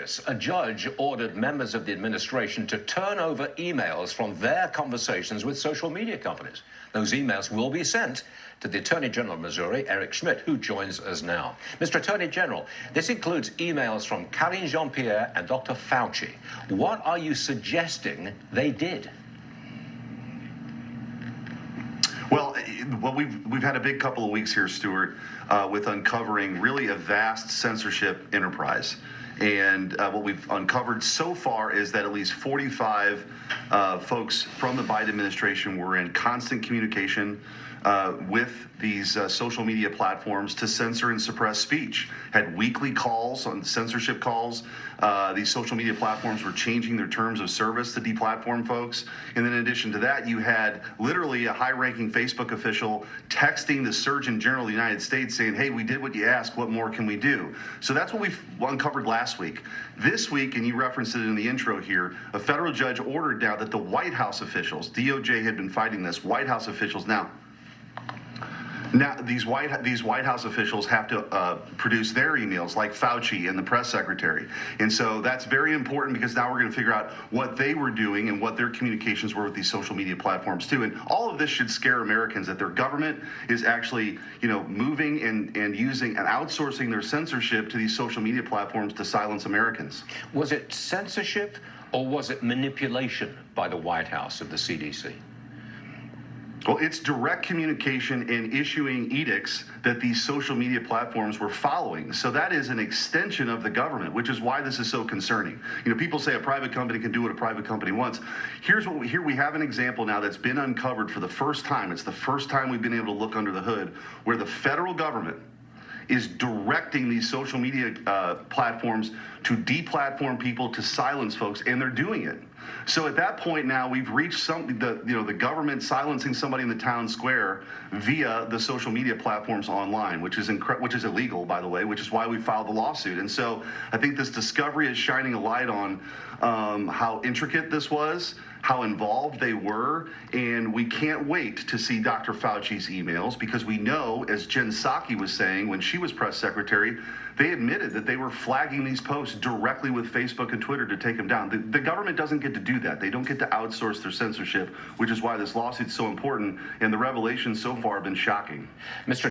this. A judge ordered members of the administration to turn over emails from their conversations with social media companies. Those emails will be sent to the Attorney General of Missouri, Eric Schmidt, who joins us now. Mr. Attorney General, this includes emails from Karine Jean-Pierre and Dr. Fauci. What are you suggesting they did? Well, we've had a big couple of weeks here, Stuart, with uncovering really a vast censorship enterprise. And what we've uncovered so far is that at least 45 folks from the Biden administration were in constant communication with these social media platforms to censor and suppress speech. Had weekly calls on censorship calls. These social media platforms were changing their terms of service to deplatform folks. And then in addition to that, you had literally a high-ranking Facebook official texting the Surgeon General of the United States saying, hey, we did what you asked, what more can we do? So that's what we've uncovered last week. This week, and you referenced it in the intro here, a federal judge ordered now that the White House officials, DOJ had been fighting this, White House officials now these White House officials have to produce their emails, like Fauci and the press secretary. And so that's very important because now we're going to figure out what they were doing and what their communications were with these social media platforms too. And all of this should scare Americans that their government is actually, moving and using and outsourcing their censorship to these social media platforms to silence Americans. Was it censorship or was it manipulation by the White House of the CDC? Well, it's direct communication and issuing edicts that these social media platforms were following. So that is an extension of the government, which is why this is so concerning. People say a private company can do what a private company wants. Here we have an example now that's been uncovered for the first time. It's the first time we've been able to look under the hood where the federal government is directing these social media platforms to deplatform people, to silence folks, and they're doing it. So at that point now, we've reached the government silencing somebody in the town square via the social media platforms online, which is illegal, by the way, which is why we filed the lawsuit. And so I think this discovery is shining a light on how intricate this was, how involved they were, and we can't wait to see Dr. Fauci's emails because we know, as Jen Psaki was saying when she was press secretary, they admitted that they were flagging these posts directly with Facebook and Twitter to take them down. The government doesn't get to do that. They don't get to outsource their censorship, which is why this lawsuit's so important, and the revelations so far have been shocking. Mr.